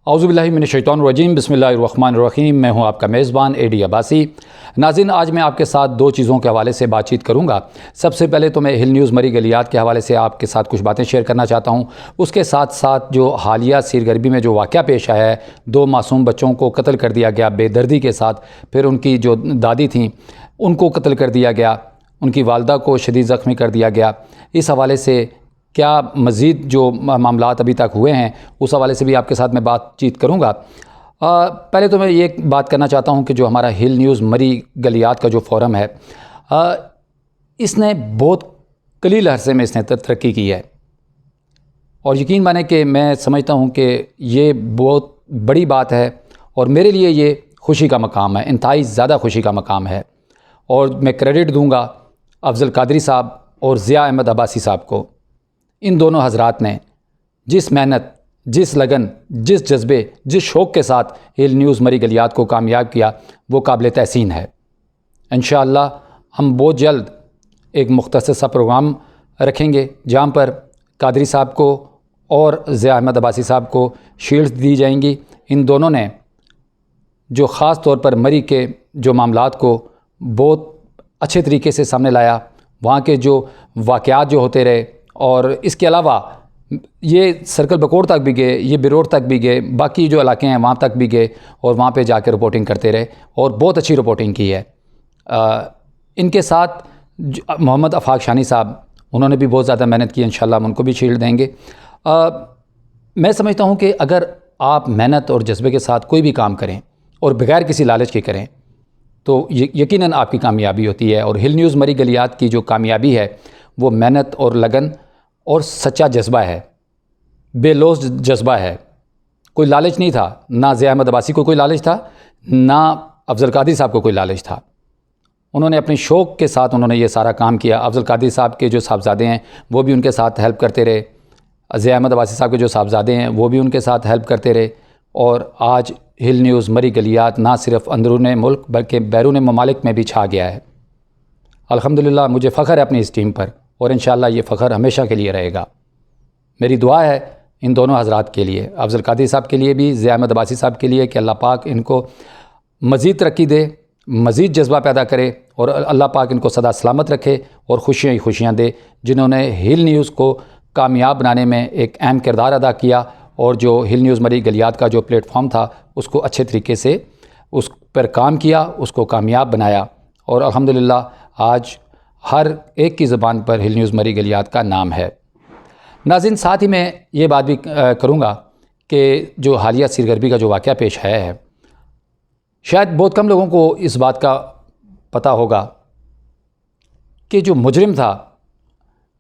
औज़ुबिल्लाहिमिनश्शैतानिर्रजीम बिस्मिल्लाहिर्रहमानिर्रहीम। मैं हूं आपका मेज़बान एडी अब्बासी। नाज़रीन, आज मैं आपके साथ दो चीज़ों के हवाले से बातचीत करूंगा। सबसे पहले तो मैं हिल न्यूज़ मरी गलियात के हवाले से आपके साथ कुछ बातें शेयर करना चाहता हूं। उसके साथ साथ जो हालिया सिरगर्मी में जो वाक़या पेश आया है, 2 मासूम बच्चों को कत्ल कर दिया गया बेदर्दी के साथ, फिर उनकी जो दादी थीं उनको कत्ल कर दिया गया, उनकी वालदा को शदीद ज़ख्मी कर दिया गया। इस हवाले से क्या मज़ीद जो मामलात अभी तक हुए हैं उस हवाले से भी आपके साथ मैं बातचीत करूँगा। पहले तो मैं ये बात करना चाहता हूँ कि जो हमारा हिल न्यूज़ मरी गलियात का जो फोरम है, इसने बहुत कलील अरसे में इसने तरक्की की है और यकीन माने कि मैं समझता हूँ कि ये बहुत बड़ी बात है और मेरे लिए ये खुशी का मकाम है, इंतहाई ज़्यादा खुशी का मकाम है। और मैं क्रेडिट दूँगा अफजल कादरी साहब और ज़िया अहमद अब्बासी साहब को। इन दोनों हज़रात ने जिस मेहनत, जिस लगन, जिस जज्बे, जिस शौक़ के साथ हिल न्यूज़ मरी गलियात को कामयाब किया, वो काबिल तहसीन है। इंशाअल्लाह हम बहुत जल्द एक मुख्तसर सा प्रोग्राम रखेंगे जहाँ पर कादरी साहब को और ज़िया अहमद अब्बासी साहब को शील्ड्स दी जाएंगी। इन दोनों ने जो ख़ास तौर पर मरी के जो मामलात को बहुत अच्छे तरीके से सामने लाया, वहाँ के जो वाक़यात जो होते रहे, और इसके अलावा ये सर्कल बकोर तक भी गए, ये बिरोड तक भी गए, बाकी जो इलाके हैं वहाँ तक भी गए और वहाँ पे जाकर रिपोर्टिंग करते रहे और बहुत अच्छी रिपोर्टिंग की है। इनके साथ मोहम्मद आफाक शानी साहब, उन्होंने भी बहुत ज़्यादा मेहनत की। इंशाल्लाह हम उनको भी शील्ड देंगे। मैं समझता हूँ कि अगर आप मेहनत और जज्बे के साथ कोई भी काम करें और बगैर किसी लालच के करें तो यकीनन आपकी कामयाबी होती है। और हिल न्यूज़ मरी गलियात की जो कामयाबी है वो मेहनत और लगन और सच्चा जज्बा है, बेलौस जज्बा है। कोई लालच नहीं था, ना ज़िया अहमद अब्बासी को कोई लालच था, ना अफजल कादरी साहब को कोई लालच था। उन्होंने अपने शौक़ के साथ उन्होंने ये सारा काम किया। अफजल कादरी साहब के जो साहबजादे हैं वो भी उनके साथ हेल्प करते रहे, ज़िया अहमद अब्बासी साहब के जो साहबजादे हैं वो भी उनके साथ हेल्प करते रहे। और आज हिल न्यूज़ मरी गलियात ना सिर्फ अंदरूनी मुल्क बल्कि बैरून ममालिक में भी छा गया है। अल्हम्दुलिल्लाह, मुझे फ़ख्र है अपनी इस टीम पर और इंशाअल्लाह ये फ़ख्र हमेशा के लिए रहेगा। मेरी दुआ है इन दोनों हज़रात के लिए, अफजल कादरी साहब के लिए भी, ज़िया अहमद अब्बासी साहब के लिए, कि अल्लाह पाक इनको मज़ीद तरक्की दे, मज़ीद जज्बा पैदा करे और अल्लाह पाक इनको सदा सलामत रखे और खुशियाँ ही खुशियाँ दे, जिन्होंने हिल न्यूज़ को कामयाब बनाने में एक अहम किरदार अदा किया और जो हिल न्यूज़ मरी गलियात का जो प्लेटफॉर्म था उसको अच्छे तरीके से उस पर काम किया, उसको कामयाब बनाया। और अल्हम्दुलिल्लाह आज हर एक की ज़बान पर हिल न्यूज़ मरी गलियात का नाम है। नाज़रीन, साथ ही मैं ये बात भी करूँगा कि जो हालिया सिरगर्मी का जो वाक़या पेश आया है, शायद बहुत कम लोगों को इस बात का पता होगा कि जो मुजरिम था,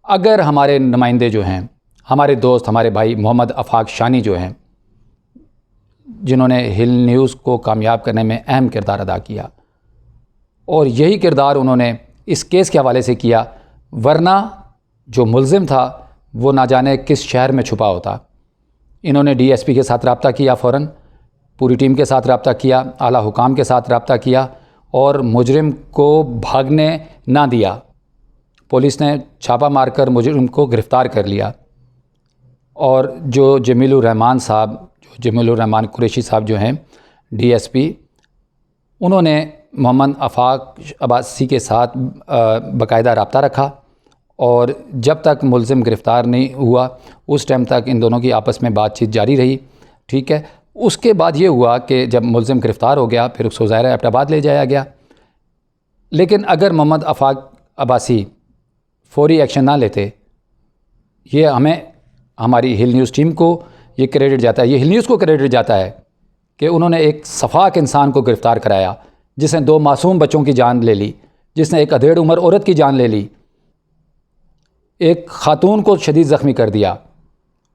अगर हमारे नुमाइंदे जो हैं, हमारे दोस्त, हमारे भाई मोहम्मद आफाक शानी जो हैं, जिन्होंने हिल न्यूज़ को कामयाब करने में अहम किरदार अदा किया और यही किरदार उन्होंने इस केस के हवाले से किया, वरना जो मुल्ज़िम था वो ना जाने किस शहर में छुपा होता। इन्होंने डीएसपी के साथ रब्ता किया, फ़ौरन पूरी टीम के साथ रब्ता किया, आला हुकाम के साथ रब्ता किया और मुजरिम को भागने ना दिया। पुलिस ने छापा मारकर मुजरिम को गिरफ़्तार कर लिया। और जो जमीलुर रहमान साहब, जो जमीलुर रहमान कुरैशी साहब जो हैं डीएसपी, उन्होंने मोहम्मद आफाक अब्बासी के साथ बाकायदा रब्ता रखा और जब तक मुल्ज़िम गिरफ़्तार नहीं हुआ उस टाइम तक इन दोनों की आपस में बातचीत जारी रही। ठीक है, उसके बाद ये हुआ कि जब मुल्ज़िम गिरफ़्तार हो गया फिर उसको ज़ाहिर है एबटाबाद ले जाया गया। लेकिन अगर मोहम्मद आफाक अब्बासी फ़ौरी एक्शन ना लेते, ये हमें, हमारी हिल न्यूज़ टीम को ये क्रेडिट जाता है, ये हिल न्यूज़ को क्रेडिट जाता है कि उन्होंने एक सफाक इंसान को गिरफ़्तार कराया, जिसने 2 मासूम बच्चों की जान ले ली, जिसने एक अधेड़ उम्र औरत की जान ले ली, एक ख़ातून को शदीद ज़ख्मी कर दिया।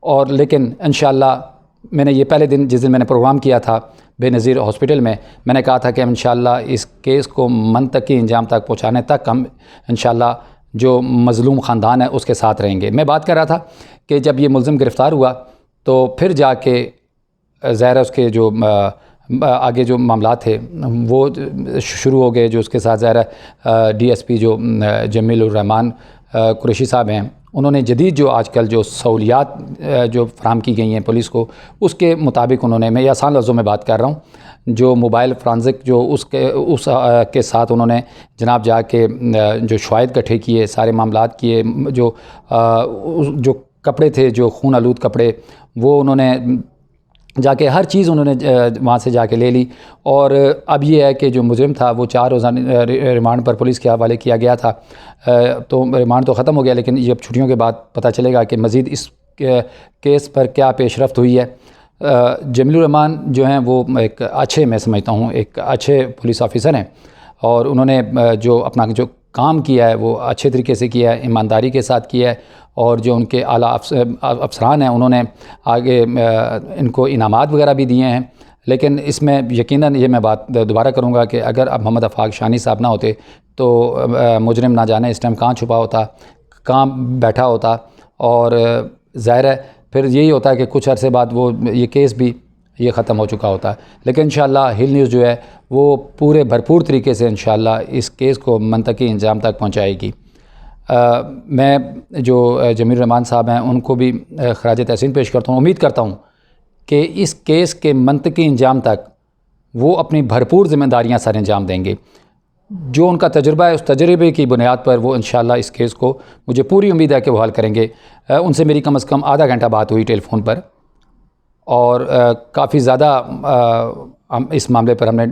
और लेकिन इंशाअल्लाह मैंने ये पहले दिन, जिस दिन मैंने प्रोग्राम किया था बेनज़ीर हॉस्पिटल में, मैंने कहा था कि इंशाअल्लाह इस केस को मंतकी इंजाम तक पहुँचाने तक हम इंशाअल्लाह जो मज़लूम ख़ानदान है उसके साथ रहेंगे। मैं बात कर रहा था कि जब ये मुल्ज़िम गिरफ़्तार हुआ तो फिर जाके ज़ाहिर है उसके जो आगे जो मामला थे वो शुरू हो गए, जो उसके साथ ज़ाहिर है डीएसपी जो जमीलुर रहमान कुरैशी साहब हैं उन्होंने जदीद जो आजकल जो सहूलियात जो फराम की गई हैं पुलिस को, उसके मुताबिक उन्होंने, मैं आसान लफ्ज़ों में बात कर रहा हूँ, जो मोबाइल फ्रांसिक जो उस के साथ उन्होंने जनाब जाके जो शवाहिद इकट्ठे किए, सारे मामलात किए, जो कपड़े थे, जो खून आलूद कपड़े, वो उन्होंने जाके हर चीज़ उन्होंने वहाँ से जाके ले ली। और अब ये है कि जो मुजरिम था वो 4 रोज़ा रिमांड पर पुलिस के हवाले किया गया था। तो रिमांड तो ख़त्म हो गया, लेकिन ये अब छुट्टियों के बाद पता चलेगा कि मज़ीद इस केस पर क्या पेशरफ्त हुई है। जमीलुर रहमान जो हैं वो एक अच्छे, मैं समझता हूँ एक अच्छे पुलिस ऑफिसर हैं, और उन्होंने जो अपना जो काम किया है वो अच्छे तरीके से किया है, ईमानदारी के साथ किया है। और जो उनके आला अफसरान हैं उन्होंने आगे इनको इनामात वगैरह भी दिए हैं। लेकिन इसमें यकीनन ये मैं बात दोबारा करूँगा कि अगर अब मोहम्मद आफाक शानी साहब ना होते तो मुजरिम ना जाने इस टाइम कहाँ छुपा होता, कहाँ बैठा होता। और ज़ाहिर है फिर यही होता है कि कुछ अरसे बाद वो ये केस भी ये ख़त्म हो चुका होता है। लेकिन इंशाअल्लाह हिल न्यूज़ जो है वो पूरे भरपूर तरीके से इंशाअल्लाह इस केस को मंतकी इंजाम तक पहुँचाएगी। मैं जो जमीलुर रहमान साहब हैं उनको भी खराज तहसीन पेश करता हूँ। उम्मीद करता हूँ कि इस केस के मंतकी इंजाम तक वो अपनी भरपूर ज़िम्मेदारियाँ सर अंजाम देंगे। जो उनका तजुर्बा है उस तजुर्बे की बुनियाद पर वो इंशाअल्लाह इस केस को, मुझे पूरी उम्मीद है कि वो हल करेंगे। उनसे मेरी कम से कम आधा घंटा बात हुई टेलीफोन पर, और काफ़ी ज़्यादा हम इस मामले पर हमने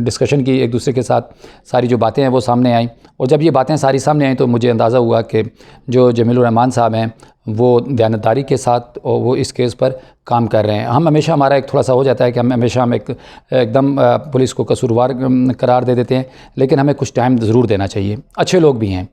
डिस्कशन की एक दूसरे के साथ। सारी जो बातें हैं वो सामने आईं, और जब ये बातें सारी सामने आईं तो मुझे अंदाज़ा हुआ कि जो जमीलुर रहमान साहब हैं वो दयानतदारी के साथ और वो इस केस पर काम कर रहे हैं। हम हमेशा, हमारा एक थोड़ा सा हो जाता है कि हम एकदम पुलिस को कसूरवार करार दे देते हैं, लेकिन हमें कुछ टाइम ज़रूर देना चाहिए। अच्छे लोग भी हैं,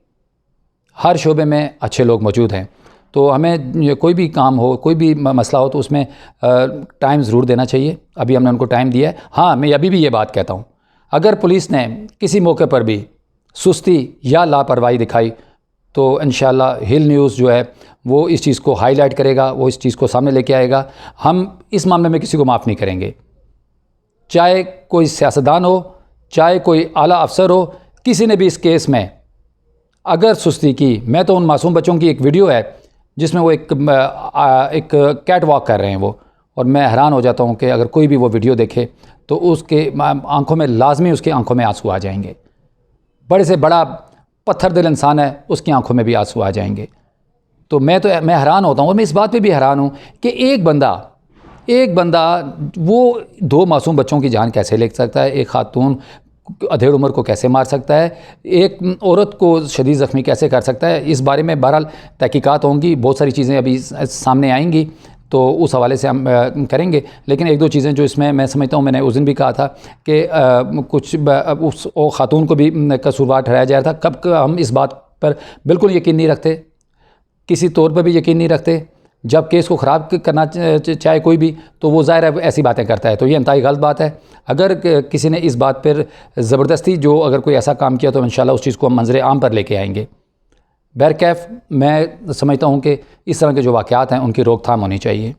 हर शोबे में अच्छे लोग मौजूद हैं, तो हमें कोई भी काम हो, कोई भी मसला हो तो उसमें टाइम ज़रूर देना चाहिए। अभी हमने उनको टाइम दिया है। हाँ, मैं अभी भी ये बात कहता हूँ, अगर पुलिस ने किसी मौके पर भी सुस्ती या लापरवाही दिखाई तो इंशाअल्लाह हिल न्यूज़ जो है वो इस चीज़ को हाईलाइट करेगा, वो इस चीज़ को सामने लेके आएगा। हम इस मामले में किसी को माफ़ नहीं करेंगे, चाहे कोई सियासतदान हो, चाहे कोई आला अफसर हो। किसी ने भी इस केस में अगर सुस्ती की, मैं तो उन मासूम बच्चों की एक वीडियो है जिसमें वो एक कैट वॉक कर रहे हैं वो, और मैं हैरान हो जाता हूँ कि अगर कोई भी वो वीडियो देखे तो उसके आंखों में लाजमी, उसकी आंखों में आंसू आ जाएंगे। बड़े से बड़ा पत्थर दिल इंसान है, उसकी आंखों में भी आंसू आ जाएंगे। तो मैं हैरान होता हूँ, और मैं इस बात पे भी हैरान हूँ कि एक बंदा वो 2 मासूम बच्चों की जान कैसे ले सकता है, एक खातून अधेड़ उम्र को कैसे मार सकता है, एक औरत को शदीद ज़ख्मी कैसे कर सकता है। इस बारे में बहरहाल तहकीकात होंगी, बहुत सारी चीज़ें अभी सामने आएंगी, तो उस हवाले से हम करेंगे। लेकिन 1-2 चीज़ें जो इसमें मैं समझता हूँ, मैंने उस दिन भी कहा था कि कुछ उस खातून को भी कसूरवार ठहराया जा रहा था। कब हम इस बात पर बिल्कुल यकीन नहीं रखते, किसी तौर पर भी यकीन नहीं रखते। जब केस को ख़राब करना चाहे कोई भी, तो वो ज़ाहिर है ऐसी बातें करता है, तो ये इंतहाई गलत बात है। अगर किसी ने इस बात पर ज़बरदस्ती जो अगर कोई ऐसा काम किया तो इंशाल्लाह उस चीज़ को हम मंजर आम पर लेके आएंगे। बहरकैफ मैं समझता हूँ कि इस तरह के जो वाक़यात हैं उनकी रोकथाम होनी चाहिए।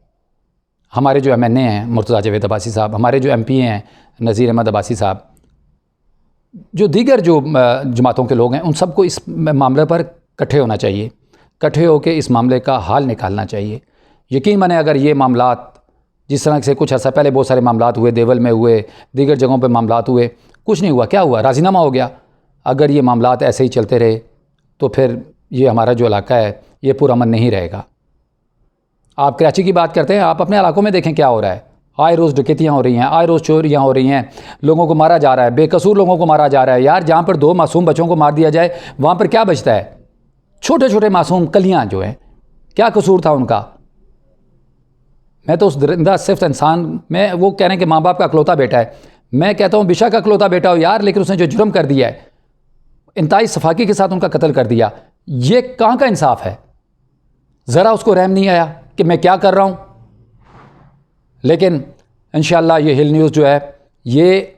हमारे जो MNA हैं मुर्तज़ा जावेद अब्बासी साहब, हमारे जो MP हैं नज़ीर अहमद अब्बासी साहब, जो दीगर जो जमातों के लोग हैं, उन सबको इस मामले पर इकट्ठे होना चाहिए, इकट्ठे होकर इस मामले का हल निकालना चाहिए। यकीन माने अगर ये मामलात जिस तरह से कुछ अर्सा पहले बहुत सारे मामलात हुए, देवल में हुए, दीगर जगहों पर मामलात हुए, कुछ नहीं हुआ, क्या हुआ, राज़ीनामा हो गया। अगर ये मामलात ऐसे ही चलते रहे तो फिर ये हमारा जो इलाका है ये पुरअमन नहीं रहेगा। आप कराची की बात करते हैं, आप अपने इलाकों में देखें क्या हो रहा है। आए रोज़ डकैतियाँ हो रही हैं, आए रोज़ चोरियाँ हो रही हैं, लोगों को मारा जा रहा है, बेकसूर लोगों को मारा जा रहा है। यार, जहाँ पर 2 मासूम बच्चों को मार दिया जाए वहाँ पर क्या बचता है? छोटे छोटे मासूम कलियाँ जो हैं, क्या कसूर था उनका? मैं तो उस दरिंदा सिर्फ इंसान में, वो कह रहे हैं कि माँ बाप का अकलौता बेटा है। मैं कहता हूँ बेशक अकलौता बेटा हो यार, लेकिन उसने जो जुर्म कर दिया है, इंतहाई सफाकी के साथ उनका कत्ल कर दिया, ये कहाँ का इंसाफ है? ज़रा उसको रहम नहीं आया कि मैं क्या कर रहा हूँ। लेकिन इंशाअल्लाह ये हिल न्यूज़ जो है ये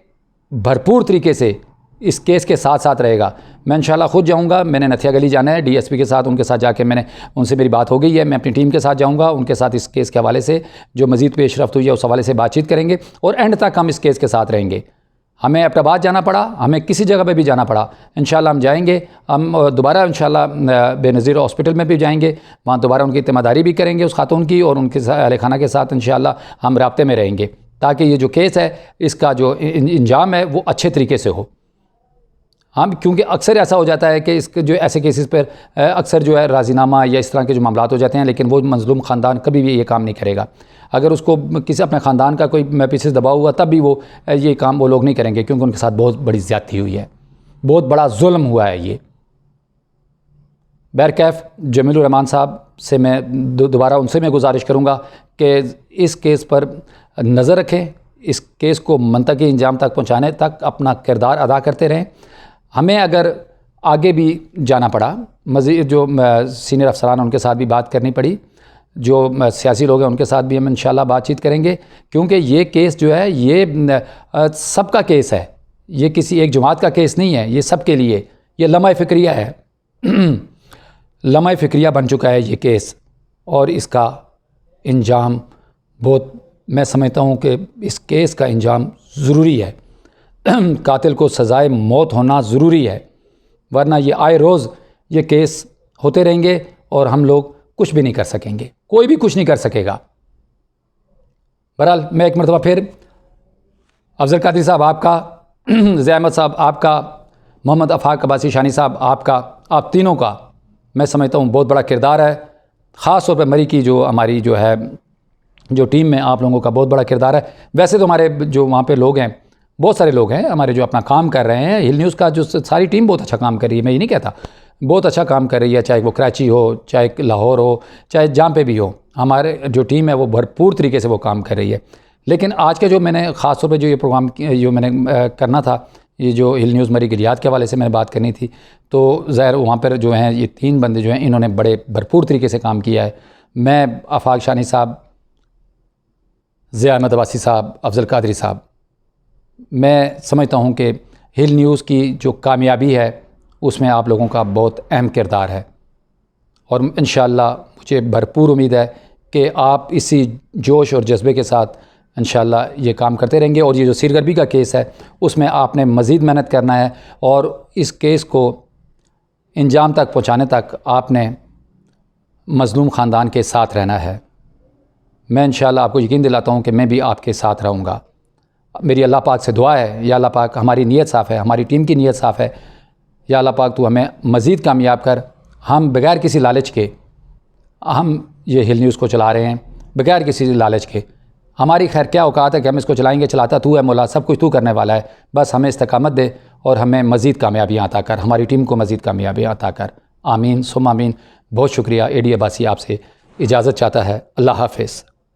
भरपूर तरीके से इस केस के साथ साथ रहेगा। मैं इंशाअल्लाह ख़ुद जाऊंगा, मैंने नथिया गली जाना है DSP के साथ, उनके साथ जाके मैंने उनसे मेरी बात हो गई है। मैं अपनी टीम के साथ जाऊंगा, उनके साथ इस केस के हवाले से जो मज़ीद पेशरफ्त हुई है उस हवाले से बातचीत करेंगे और एंड तक हम इस केस के साथ रहेंगे। हमें एबटाबाद जाना पड़ा, हमें किसी जगह पे भी जाना पड़ा, इंशाल्लाह हम जाएंगे। हम दोबारा इंशाल्लाह बेनज़ीर हॉस्पिटल में भी जाएंगे, वहाँ दोबारा उनकी तिमादारी भी करेंगे उस खातून की, और उनके अहल खाना के साथ इंशाल्लाह हम राब्ते में रहेंगे, ताकि ये जो केस है इसका जो इंजाम है वो अच्छे तरीके से हो। हम क्योंकि अक्सर ऐसा हो जाता है कि इसके जो ऐसे केसेस पर अक्सर जो है राज़ीनामा या इस तरह के जो मामला हो जाते हैं, लेकिन वो मज़लूम ख़ानदान कभी भी ये काम नहीं करेगा। अगर उसको किसी अपने ख़ानदान का कोई पीछे दबाव हुआ तब भी वो ये काम वो लोग नहीं करेंगे, क्योंकि उनके साथ बहुत बड़ी ज़्यादती हुई है, बहुत बड़ा जुल्म हुआ है ये। बहरकैफ जमीलुर रहमान साहब से मैं दोबारा उनसे मैं गुजारिश करूँगा कि इस केस पर नज़र रखें, इस केस को मंतकी इंजाम तक पहुँचाने तक अपना किरदार अदा करते रहें। हमें अगर आगे भी जाना पड़ा, मज़ीद जो सीनियर अफसरान उनके साथ भी बात करनी पड़ी, जो सियासी लोग हैं उनके साथ भी हम इंशाल्लाह बातचीत करेंगे, क्योंकि ये केस जो है ये सबका केस है, ये किसी एक जमात का केस नहीं है, ये सब के लिए ये लम्हा फ़िक्रिया है लम्हा फ़िक्रिया बन चुका है ये केस, और इसका इंजाम बहुत, मैं समझता हूँ कि इस केस का इंजाम ज़रूरी है कातिल को सज़ाए मौत होना ज़रूरी है, वरना ये आए रोज़ ये केस होते रहेंगे और हम लोग कुछ भी नहीं कर सकेंगे, कोई भी कुछ नहीं कर सकेगा। बहरहाल मैं एक मरतबा फिर अफजल कादरी साहब आपका, ज़िया अहमद साहब आपका, मोहम्मद आफाक अब्बासी शानी साहब आपका, आप तीनों का मैं समझता हूँ बहुत बड़ा किरदार है। ख़ास तौर पर मरी की जो हमारी जो है जो टीम में आप लोगों का बहुत बड़ा किरदार है। वैसे तो हमारे जो वहाँ पे लोग हैं, बहुत सारे लोग हैं हमारे जो अपना काम कर रहे हैं, हिल न्यूज़ का जो सारी टीम बहुत अच्छा काम कर रही है, मैं ये नहीं कहता, बहुत अच्छा काम कर रही है, चाहे वो कराची हो, चाहे लाहौर हो, चाहे जहाँ पे भी हो, हमारे जो टीम है वो भरपूर तरीके से वो काम कर रही है। लेकिन आज के जो मैंने ख़ास तौर पे जो ये प्रोग्राम जो मैंने करना था, ये जो हिल न्यूज़ मरी गिलियात के हवाले से मैंने बात करनी थी, तो ज़ाहिर वहाँ पर जो हैं ये 3 बंदे जो हैं इन्होंने बड़े भरपूर तरीके से काम किया है। मैं आफाक शानी साहब, ज़िया अहमद अब्बासी साहब, अफजल कादरी साहब, मैं समझता हूँ कि हिल न्यूज़ की जो कामयाबी है उसमें आप लोगों का बहुत अहम किरदार है, और इंशाअल्लाह मुझे भरपूर उम्मीद है कि आप इसी जोश और जज्बे के साथ इंशाअल्लाह ये काम करते रहेंगे। और ये जो सीरगर्मी का केस है उसमें आपने मज़ीद मेहनत करना है, और इस केस को इंजाम तक पहुँचाने तक आपने मज़लूम ख़ानदान के साथ रहना है। मैं इंशाअल्लाह आपको यकीन दिलाता हूँ कि मैं भी आपके साथ रहूँगा। मेरी अल्लाह पाक से दुआ है, या अल्लाह पाक हमारी नीयत साफ़ है, हमारी टीम की नीयत साफ़ है, या अल्लाह पाक तू हमें मज़ीद कामयाब कर। हम बग़ैर किसी लालच के हम ये हिल न्यूज़ को चला रहे हैं, बग़ैर किसी लालच के। हमारी खैर क्या औकात है कि हम इसको चलाएंगे, चलाता तू है मौला, सब कुछ तू करने वाला है, बस हमें इस्तकामत दे और हमें मज़ीद कामयाबियाँ अता कर, हमारी टीम को मज़ीद कामयाबियाँ अता कर। आमीन सुम्मा आमीन। बहुत शुक्रिया। एडी अब्बासी आपसे इजाज़त चाहता है। अल्लाह हाफ़िज़।